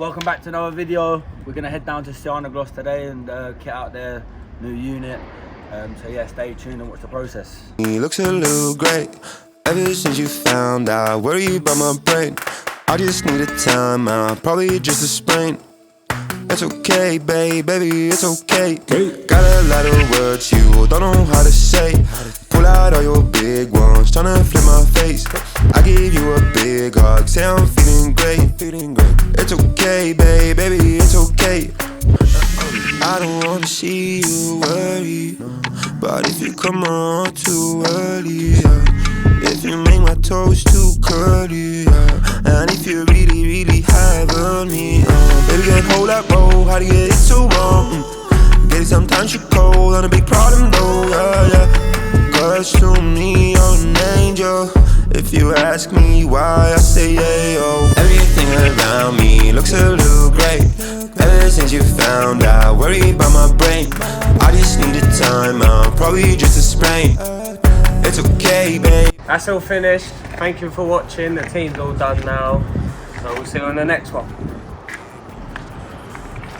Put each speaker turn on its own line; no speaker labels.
Welcome back to another video. We're gonna head down to Sienna Gloss today and kit out their new unit. So yeah, stay tuned and watch the process.
He looks a little great ever since you found out. Worry about my brain. I just need a time out, probably just a sprain. It's okay, baby, it's okay. Got a lot of words you don't know how to say. Pull out all your big ones, tryna flip my face. I give you a big hug, say I'm feeling great. It's okay, baby, it's okay. I don't wanna see you worry, but if you come on too early, if you make my toes too curly, and if you really have on me, baby, can't hold that roll. How to get it so wrong? Get it sometimes you cold, on a big problem though, yeah. Cause to me you're an angel. If you ask me why, I say yeah, yo. Everything around me looks a little great ever since you found out. Worry about my brain. I just need a time out, probably just a sprain. It's okay, babe.
That's all finished. Thank you for watching. The team's all done now. So we'll see you on the next one.